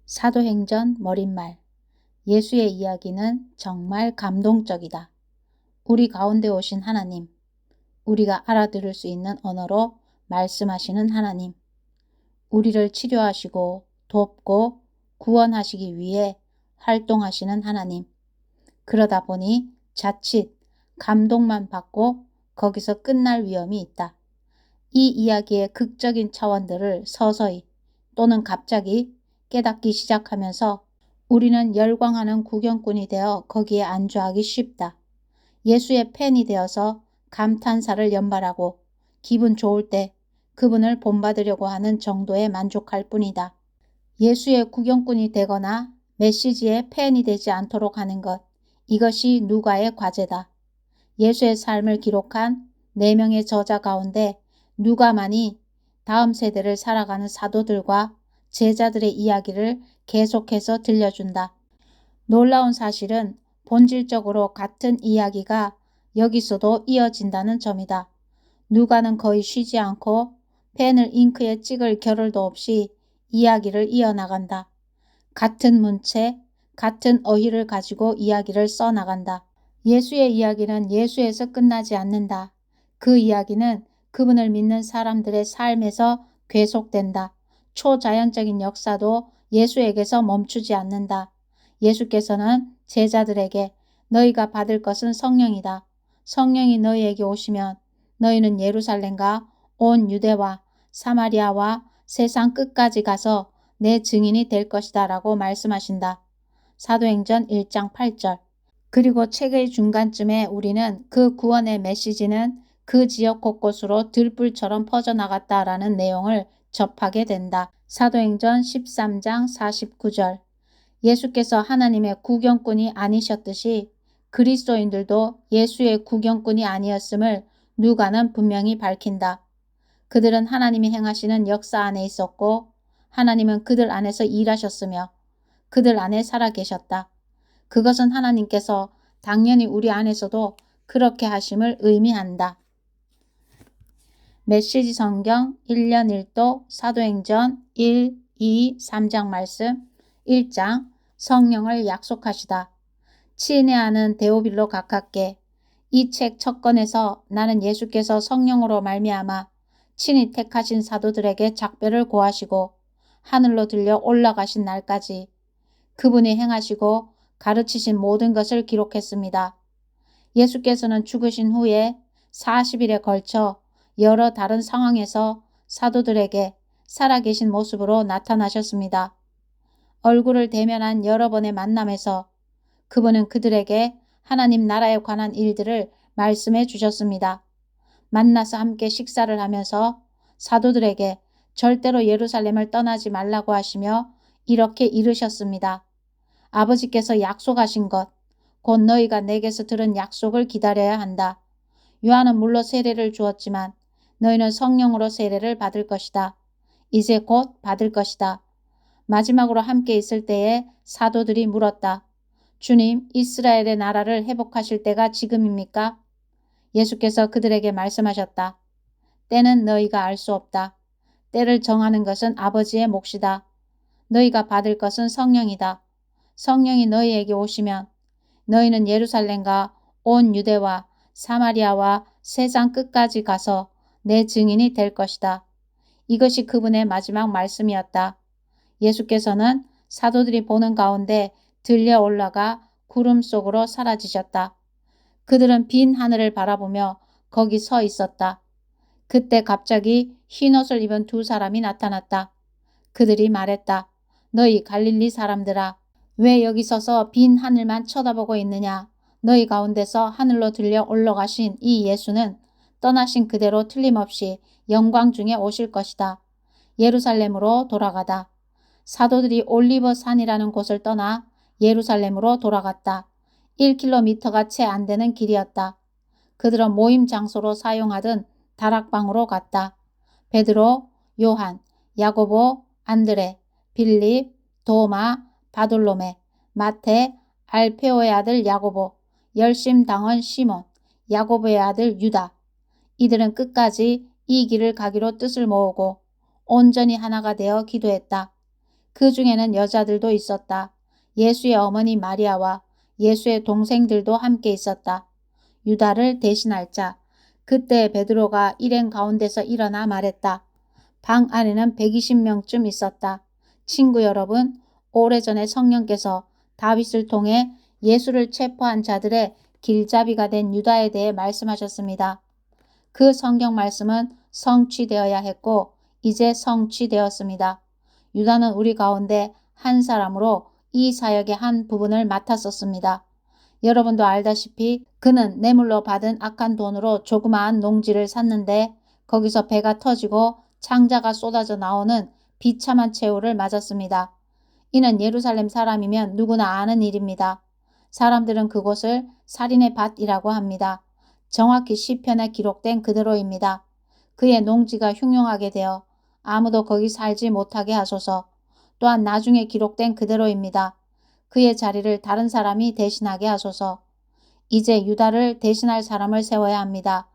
사도행전 머릿말. 예수의 이야기는 정말 감동적이다. 우리 가운데 오신 하나님, 우리가 알아들을 수 있는 언어로 말씀하시는 하나님, 우리를 치료하시고 돕고 구원하시기 위해 활동하시는 하나님. 그러다 보니 자칫 감동만 받고 거기서 끝날 위험이 있다. 이 이야기의 극적인 차원들을 서서히 또는 갑자기 깨닫기 시작하면서 우리는 열광하는 구경꾼이 되어 거기에 안주하기 쉽다. 예수의 팬이 되어서 감탄사를 연발하고 기분 좋을 때 그분을 본받으려고 하는 정도에 만족할 뿐이다. 예수의 구경꾼이 되거나 메시지의 팬이 되지 않도록 하는 것, 이것이 누가의 과제다. 예수의 삶을 기록한 4명의 저자 가운데 누가만이 다음 세대를 살아가는 사도들과 제자들의 이야기를 계속해서 들려준다. 놀라운 사실은 본질적으로 같은 이야기가 여기서도 이어진다는 점이다. 누가는 거의 쉬지 않고 펜을 잉크에 찍을 겨를도 없이 이야기를 이어나간다. 같은 문체, 같은 어휘를 가지고 이야기를 써나간다. 예수의 이야기는 예수에서 끝나지 않는다. 그 이야기는 그분을 믿는 사람들의 삶에서 계속된다. 초자연적인 역사도 예수에게서 멈추지 않는다. 예수께서는 제자들에게 너희가 받을 것은 성령이다. 성령이 너희에게 오시면 너희는 예루살렘과 온 유대와 사마리아와 세상 끝까지 가서 내 증인이 될 것이다 라고 말씀하신다. 사도행전 1장 8절. 그리고 책의 중간쯤에 우리는 그 구원의 메시지는 그 지역 곳곳으로 들불처럼 퍼져나갔다라는 내용을 접하게 된다. 사도행전 13장 49절. 예수께서 하나님의 구경꾼이 아니셨듯이 그리스도인들도 예수의 구경꾼이 아니었음을 누가는 분명히 밝힌다. 그들은 하나님이 행하시는 역사 안에 있었고 하나님은 그들 안에서 일하셨으며 그들 안에 살아계셨다. 그것은 하나님께서 당연히 우리 안에서도 그렇게 하심을 의미한다. 메시지 성경 1년 1도 사도행전 1, 2, 3장 말씀 1장 성령을 약속하시다. 친애하는 데오빌로 가깝게 이 책 첫 권에서 나는 예수께서 성령으로 말미암아 친히 택하신 사도들에게 작별을 고하시고 하늘로 들려 올라가신 날까지 그분이 행하시고 가르치신 모든 것을 기록했습니다. 예수께서는 죽으신 후에 40일에 걸쳐 여러 다른 상황에서 사도들에게 살아계신 모습으로 나타나셨습니다. 얼굴을 대면한 여러 번의 만남에서 그분은 그들에게 하나님 나라에 관한 일들을 말씀해 주셨습니다. 만나서 함께 식사를 하면서 사도들에게 절대로 예루살렘을 떠나지 말라고 하시며 이렇게 이르셨습니다. 아버지께서 약속하신 것, 곧 너희가 내게서 들은 약속을 기다려야 한다. 요한은 물로 세례를 주었지만 너희는 성령으로 세례를 받을 것이다. 이제 곧 받을 것이다. 마지막으로 함께 있을 때에 사도들이 물었다. 주님, 이스라엘의 나라를 회복하실 때가 지금입니까? 예수께서 그들에게 말씀하셨다. 때는 너희가 알 수 없다. 때를 정하는 것은 아버지의 몫이다. 너희가 받을 것은 성령이다. 성령이 너희에게 오시면 너희는 예루살렘과 온 유대와 사마리아와 세상 끝까지 가서 내 증인이 될 것이다. 이것이 그분의 마지막 말씀이었다. 예수께서는 사도들이 보는 가운데 들려 올라가 구름 속으로 사라지셨다. 그들은 빈 하늘을 바라보며 거기 서 있었다. 그때 갑자기 흰옷을 입은 2사람이 나타났다. 그들이 말했다. 너희 갈릴리 사람들아, 왜 여기 서서 빈 하늘만 쳐다보고 있느냐? 너희 가운데서 하늘로 들려 올라가신 이 예수는 떠나신 그대로 틀림없이 영광 중에 오실 것이다. 예루살렘으로 돌아가다. 사도들이 올리버 산이라는 곳을 떠나 예루살렘으로 돌아갔다. 1km가 채 안 되는 길이었다. 그들은 모임 장소로 사용하던 다락방으로 갔다. 베드로, 요한, 야고보, 안드레, 빌립, 도마, 바돌로메, 마테, 알페오의 아들 야고보, 열심당원 시몬, 야고보의 아들 유다. 이들은 끝까지 이 길을 가기로 뜻을 모으고 온전히 하나가 되어 기도했다. 그 중에는 여자들도 있었다. 예수의 어머니 마리아와 예수의 동생들도 함께 있었다. 유다를 대신할 자. 그때 베드로가 일행 가운데서 일어나 말했다. 방 안에는 120명쯤 있었다. 친구 여러분, 오래전에 성령께서 다윗을 통해 예수를 체포한 자들의 길잡이가 된 유다에 대해 말씀하셨습니다. 그 성경 말씀은 성취되어야 했고 이제 성취되었습니다. 유다는 우리 가운데 한 사람으로 이 사역의 한 부분을 맡았었습니다. 여러분도 알다시피 그는 뇌물로 받은 악한 돈으로 조그마한 농지를 샀는데 거기서 배가 터지고 창자가 쏟아져 나오는 비참한 최후를 맞았습니다. 이는 예루살렘 사람이면 누구나 아는 일입니다. 사람들은 그곳을 살인의 밭이라고 합니다. 정확히 시편에 기록된 그대로입니다. 그의 농지가 흉흉하게 되어 아무도 거기 살지 못하게 하소서. 또한 나중에 기록된 그대로입니다. 그의 자리를 다른 사람이 대신하게 하소서. 이제 유다를 대신할 사람을 세워야 합니다.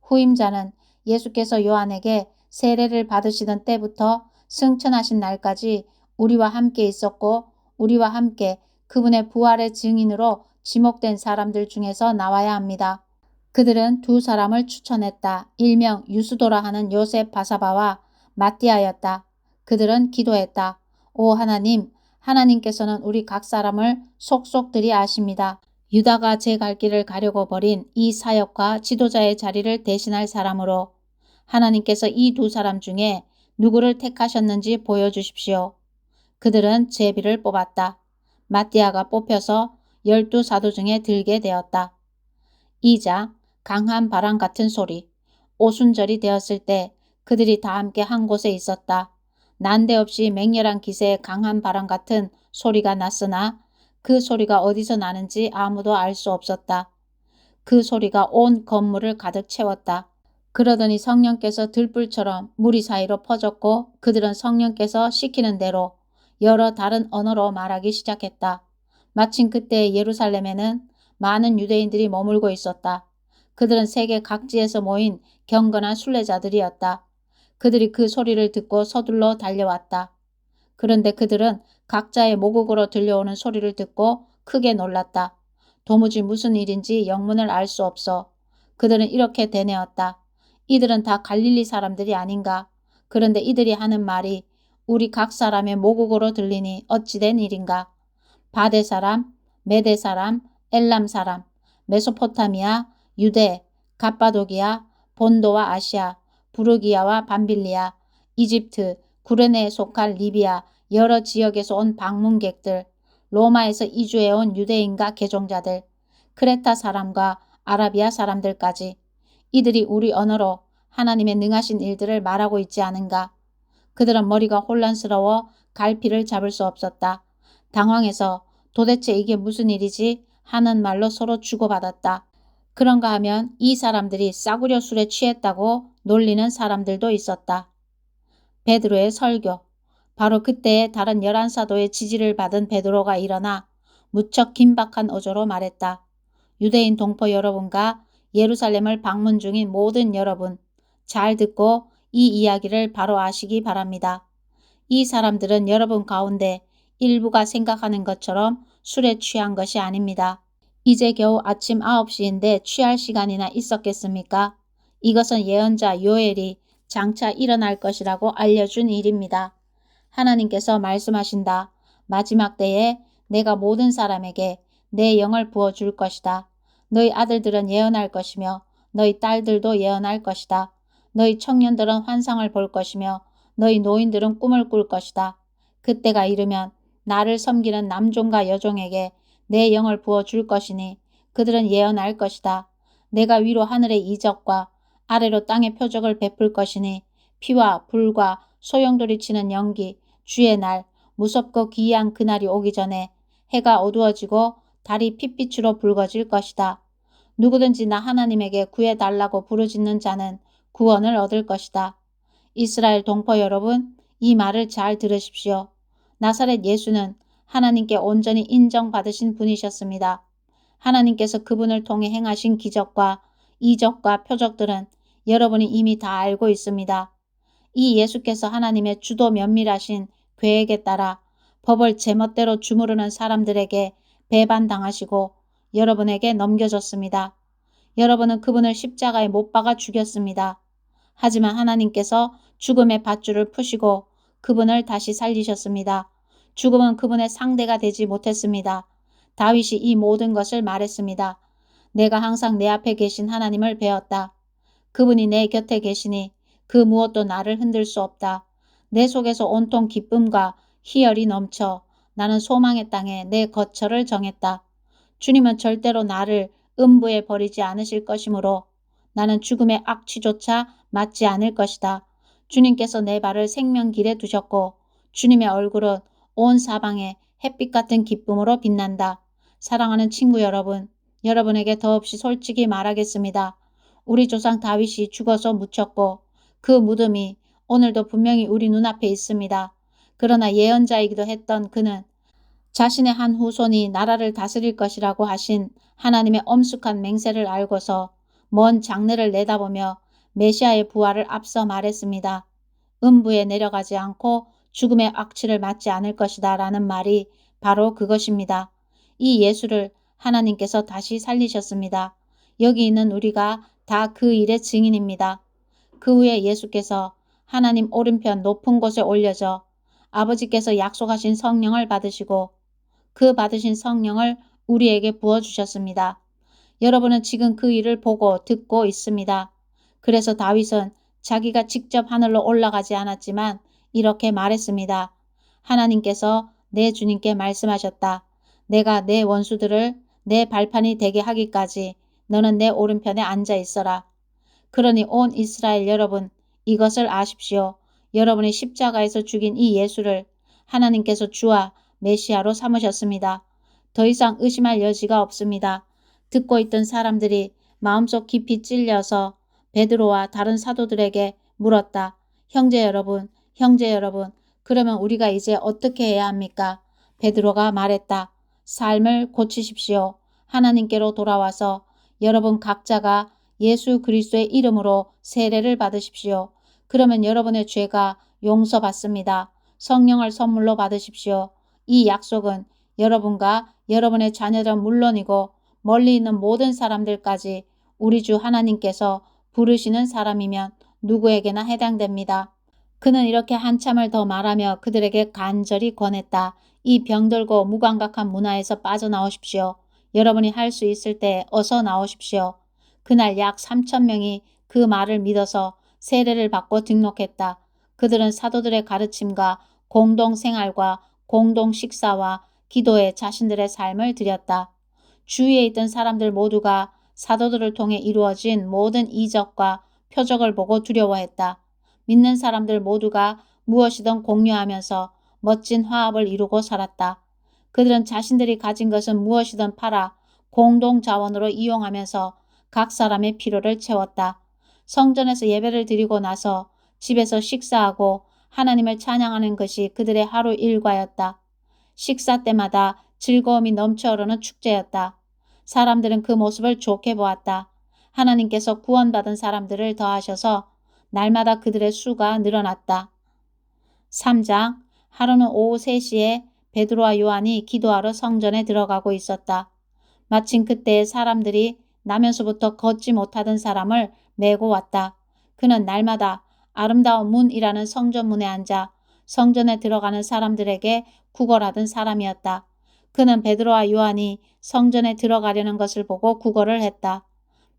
후임자는 예수께서 요한에게 세례를 받으시던 때부터 승천하신 날까지 우리와 함께 있었고 우리와 함께 그분의 부활의 증인으로 지목된 사람들 중에서 나와야 합니다. 그들은 두 사람을 추천했다. 일명 유스도라 하는 요셉 바사바와 마띠아였다. 그들은 기도했다. 오 하나님, 하나님께서는 우리 각 사람을 속속들이 아십니다. 유다가 제 갈 길을 가려고 버린 이 사역과 지도자의 자리를 대신할 사람으로 하나님께서 이 두 사람 중에 누구를 택하셨는지 보여주십시오. 그들은 제비를 뽑았다. 마띠아가 뽑혀서 12 사도 중에 들게 되었다. 2장 강한 바람 같은 소리. 오순절이 되었을 때 그들이 다 함께 한 곳에 있었다. 난데없이 맹렬한 기세의 강한 바람 같은 소리가 났으나 그 소리가 어디서 나는지 아무도 알 수 없었다. 그 소리가 온 건물을 가득 채웠다. 그러더니 성령께서 들불처럼 무리 사이로 퍼졌고 그들은 성령께서 시키는 대로 여러 다른 언어로 말하기 시작했다. 마침 그때 예루살렘에는 많은 유대인들이 머물고 있었다. 그들은 세계 각지에서 모인 경건한 순례자들이었다. 그들이 그 소리를 듣고 서둘러 달려왔다. 그런데 그들은 각자의 모국으로 들려오는 소리를 듣고 크게 놀랐다. 도무지 무슨 일인지 영문을 알 수 없어. 그들은 이렇게 되뇌었다. 이들은 다 갈릴리 사람들이 아닌가. 그런데 이들이 하는 말이 우리 각 사람의 모국으로 들리니 어찌된 일인가. 바데 사람, 메데 사람, 엘람 사람, 메소포타미아, 유대, 갑바도기아, 본도와 아시아, 부르기아와 밤빌리아, 이집트, 구레네에 속할 리비아, 여러 지역에서 온 방문객들, 로마에서 이주해온 유대인과 개종자들, 크레타 사람과 아라비아 사람들까지 이들이 우리 언어로 하나님의 능하신 일들을 말하고 있지 않은가. 그들은 머리가 혼란스러워 갈피를 잡을 수 없었다. 당황해서 도대체 이게 무슨 일이지 하는 말로 서로 주고받았다. 그런가 하면 이 사람들이 싸구려 술에 취했다고 놀리는 사람들도 있었다. 베드로의 설교. 바로 그때에 다른 11사도의 지지를 받은 베드로가 일어나 무척 긴박한 어조로 말했다. 유대인 동포 여러분과 예루살렘을 방문 중인 모든 여러분, 잘 듣고 이 이야기를 바로 아시기 바랍니다. 이 사람들은 여러분 가운데 일부가 생각하는 것처럼 술에 취한 것이 아닙니다. 이제 겨우 아침 9시인데 취할 시간이나 있었겠습니까? 이것은 예언자 요엘이 장차 일어날 것이라고 알려준 일입니다. 하나님께서 말씀하신다. 마지막 때에 내가 모든 사람에게 내 영을 부어줄 것이다. 너희 아들들은 예언할 것이며 너희 딸들도 예언할 것이다. 너희 청년들은 환상을 볼 것이며 너희 노인들은 꿈을 꿀 것이다. 그때가 이르면 나를 섬기는 남종과 여종에게 내 영을 부어줄 것이니 그들은 예언할 것이다. 내가 위로 하늘의 이적과 아래로 땅의 표적을 베풀 것이니 피와 불과 소용돌이 치는 연기, 주의 날, 무섭고 기이한 그날이 오기 전에 해가 어두워지고 달이 핏빛으로 붉어질 것이다. 누구든지 나 하나님에게 구해달라고 부르짖는 자는 구원을 얻을 것이다. 이스라엘 동포 여러분, 이 말을 잘 들으십시오. 나사렛 예수는 하나님께 온전히 인정받으신 분이셨습니다. 하나님께서 그분을 통해 행하신 기적과 이적과 표적들은 여러분이 이미 다 알고 있습니다. 이 예수께서 하나님의 주도 면밀하신 계획에 따라 법을 제멋대로 주무르는 사람들에게 배반당하시고 여러분에게 넘겨줬습니다. 여러분은 그분을 십자가에 못 박아 죽였습니다. 하지만 하나님께서 죽음의 밧줄을 푸시고 그분을 다시 살리셨습니다. 죽음은 그분의 상대가 되지 못했습니다. 다윗이 이 모든 것을 말했습니다. 내가 항상 내 앞에 계신 하나님을 배웠다. 그분이 내 곁에 계시니 그 무엇도 나를 흔들 수 없다. 내 속에서 온통 기쁨과 희열이 넘쳐 나는 소망의 땅에 내 거처를 정했다. 주님은 절대로 나를 음부에 버리지 않으실 것이므로 나는 죽음의 악취조차 맞지 않을 것이다. 주님께서 내 발을 생명길에 두셨고 주님의 얼굴은 온 사방에 햇빛 같은 기쁨으로 빛난다. 사랑하는 친구 여러분, 여러분에게 더없이 솔직히 말하겠습니다. 우리 조상 다윗이 죽어서 묻혔고 그 무덤이 오늘도 분명히 우리 눈앞에 있습니다. 그러나 예언자이기도 했던 그는 자신의 한 후손이 나라를 다스릴 것이라고 하신 하나님의 엄숙한 맹세를 알고서 먼 장래를 내다보며 메시아의 부활을 앞서 말했습니다. 음부에 내려가지 않고 죽음의 악취를 맞지 않을 것이다 라는 말이 바로 그것입니다. 이 예수를 하나님께서 다시 살리셨습니다. 여기 있는 우리가 다 그 일의 증인입니다. 그 후에 예수께서 하나님 오른편 높은 곳에 올려져 아버지께서 약속하신 성령을 받으시고 그 받으신 성령을 우리에게 부어주셨습니다. 여러분은 지금 그 일을 보고 듣고 있습니다. 그래서 다윗은 자기가 직접 하늘로 올라가지 않았지만 이렇게 말했습니다. 하나님께서 내 주님께 말씀하셨다. 내가 내 원수들을 내 발판이 되게 하기까지 너는 내 오른편에 앉아 있어라. 그러니 온 이스라엘 여러분, 이것을 아십시오. 여러분이 십자가에서 죽인 이 예수를 하나님께서 주와 메시아로 삼으셨습니다. 더 이상 의심할 여지가 없습니다. 듣고 있던 사람들이 마음속 깊이 찔려서 베드로와 다른 사도들에게 물었다. 형제 여러분, 그러면 우리가 이제 어떻게 해야 합니까? 베드로가 말했다. 삶을 고치십시오. 하나님께로 돌아와서 여러분 각자가 예수 그리스도의 이름으로 세례를 받으십시오. 그러면 여러분의 죄가 용서받습니다. 성령을 선물로 받으십시오. 이 약속은 여러분과 여러분의 자녀들 물론이고 멀리 있는 모든 사람들까지 우리 주 하나님께서 부르시는 사람이면 누구에게나 해당됩니다. 그는 이렇게 한참을 더 말하며 그들에게 간절히 권했다. 이 병들고 무감각한 문화에서 빠져나오십시오. 여러분이 할 수 있을 때 어서 나오십시오. 그날 약 3,000명이 그 말을 믿어서 세례를 받고 등록했다. 그들은 사도들의 가르침과 공동생활과 공동식사와 기도에 자신들의 삶을 드렸다. 주위에 있던 사람들 모두가 사도들을 통해 이루어진 모든 이적과 표적을 보고 두려워했다. 믿는 사람들 모두가 무엇이든 공유하면서 멋진 화합을 이루고 살았다. 그들은 자신들이 가진 것은 무엇이든 팔아 공동자원으로 이용하면서 각 사람의 필요를 채웠다. 성전에서 예배를 드리고 나서 집에서 식사하고 하나님을 찬양하는 것이 그들의 하루 일과였다. 식사 때마다 즐거움이 넘쳐 흐르는 축제였다. 사람들은 그 모습을 좋게 보았다. 하나님께서 구원받은 사람들을 더하셔서 날마다 그들의 수가 늘어났다. 3장 하루는 오후 3시에 베드로와 요한이 기도하러 성전에 들어가고 있었다. 마침 그때 사람들이 나면서부터 걷지 못하던 사람을 메고 왔다. 그는 날마다 아름다운 문이라는 성전문에 앉아 성전에 들어가는 사람들에게 구걸하던 사람이었다. 그는 베드로와 요한이 성전에 들어가려는 것을 보고 구걸을 했다.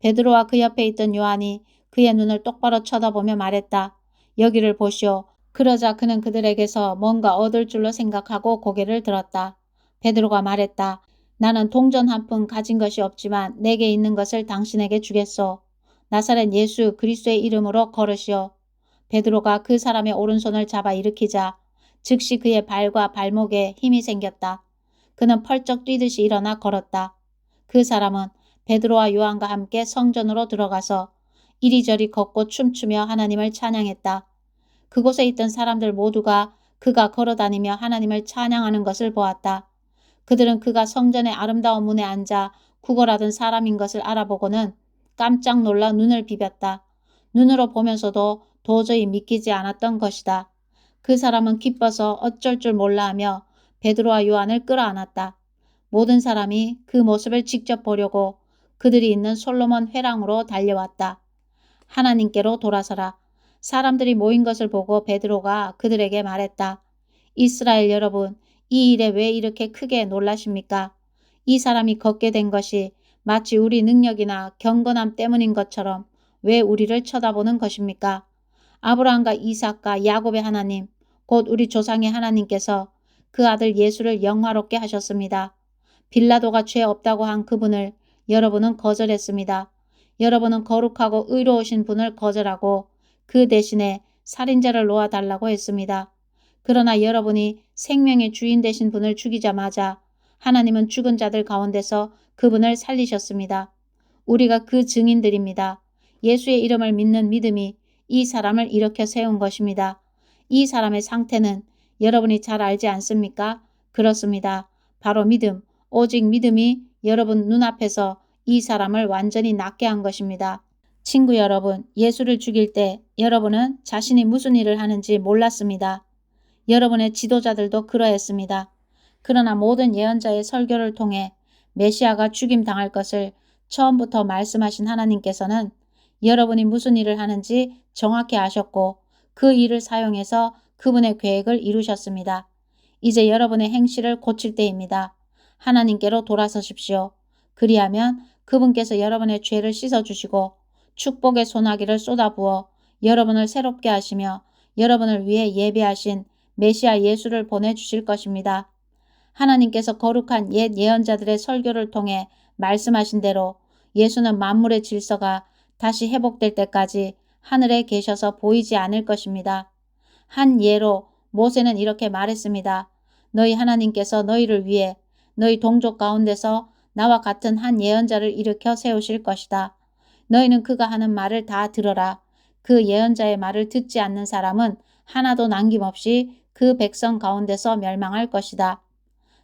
베드로와 그 옆에 있던 요한이 그의 눈을 똑바로 쳐다보며 말했다. 여기를 보시오. 그러자 그는 그들에게서 뭔가 얻을 줄로 생각하고 고개를 들었다. 베드로가 말했다. 나는 동전 한 푼 가진 것이 없지만 내게 있는 것을 당신에게 주겠소. 나사렛 예수 그리스도의 이름으로 걸으시오. 베드로가 그 사람의 오른손을 잡아 일으키자 즉시 그의 발과 발목에 힘이 생겼다. 그는 펄쩍 뛰듯이 일어나 걸었다. 그 사람은 베드로와 요한과 함께 성전으로 들어가서 이리저리 걷고 춤추며 하나님을 찬양했다. 그곳에 있던 사람들 모두가 그가 걸어다니며 하나님을 찬양하는 것을 보았다. 그들은 그가 성전의 아름다운 문에 앉아 구걸하던 사람인 것을 알아보고는 깜짝 놀라 눈을 비볐다. 눈으로 보면서도 도저히 믿기지 않았던 것이다. 그 사람은 기뻐서 어쩔 줄 몰라 하며 베드로와 요한을 끌어안았다. 모든 사람이 그 모습을 직접 보려고 그들이 있는 솔로몬 회랑으로 달려왔다. 하나님께로 돌아서라. 사람들이 모인 것을 보고 베드로가 그들에게 말했다. 이스라엘 여러분, 이 일에 왜 이렇게 크게 놀라십니까? 이 사람이 걷게 된 것이 마치 우리 능력이나 경건함 때문인 것처럼 왜 우리를 쳐다보는 것입니까? 아브라함과 이삭과 야곱의 하나님, 곧 우리 조상의 하나님께서 그 아들 예수를 영화롭게 하셨습니다. 빌라도가 죄 없다고 한 그분을 여러분은 거절했습니다. 여러분은 거룩하고 의로우신 분을 거절하고 그 대신에 살인자를 놓아달라고 했습니다. 그러나 여러분이 생명의 주인 되신 분을 죽이자마자 하나님은 죽은 자들 가운데서 그분을 살리셨습니다. 우리가 그 증인들입니다. 예수의 이름을 믿는 믿음이 이 사람을 일으켜 세운 것입니다. 이 사람의 상태는 여러분이 잘 알지 않습니까? 그렇습니다. 바로 믿음, 오직 믿음이 여러분 눈앞에서 이 사람을 완전히 낫게 한 것입니다. 친구 여러분, 예수를 죽일 때 여러분은 자신이 무슨 일을 하는지 몰랐습니다. 여러분의 지도자들도 그러했습니다. 그러나 모든 예언자의 설교를 통해 메시아가 죽임당할 것을 처음부터 말씀하신 하나님께서는 여러분이 무슨 일을 하는지 정확히 아셨고 그 일을 사용해서 그분의 계획을 이루셨습니다. 이제 여러분의 행실을 고칠 때입니다. 하나님께로 돌아서십시오. 그리하면 그분께서 여러분의 죄를 씻어주시고 축복의 소나기를 쏟아부어 여러분을 새롭게 하시며 여러분을 위해 예배하신 메시아 예수를 보내주실 것입니다. 하나님께서 거룩한 옛 예언자들의 설교를 통해 말씀하신 대로 예수는 만물의 질서가 다시 회복될 때까지 하늘에 계셔서 보이지 않을 것입니다. 한 예로 모세는 이렇게 말했습니다. 너희 하나님께서 너희를 위해 너희 동족 가운데서 나와 같은 한 예언자를 일으켜 세우실 것이다. 너희는 그가 하는 말을 다 들어라. 그 예언자의 말을 듣지 않는 사람은 하나도 남김없이 그 백성 가운데서 멸망할 것이다.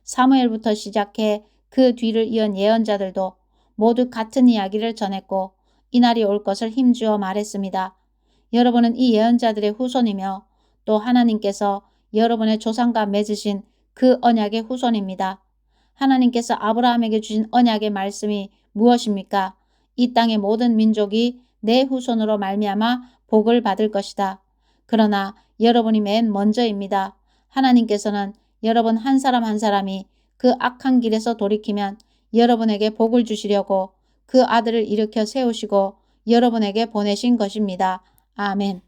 사무엘부터 시작해 그 뒤를 이은 예언자들도 모두 같은 이야기를 전했고 이날이 올 것을 힘주어 말했습니다. 여러분은 이 예언자들의 후손이며 또 하나님께서 여러분의 조상과 맺으신 그 언약의 후손입니다. 하나님께서 아브라함에게 주신 언약의 말씀이 무엇입니까? 이 땅의 모든 민족이 내 후손으로 말미암아 복을 받을 것이다. 그러나 여러분이 맨 먼저입니다. 하나님께서는 여러분 한 사람 한 사람이 그 악한 길에서 돌이키면 여러분에게 복을 주시려고 그 아들을 일으켜 세우시고 여러분에게 보내신 것입니다. 아멘.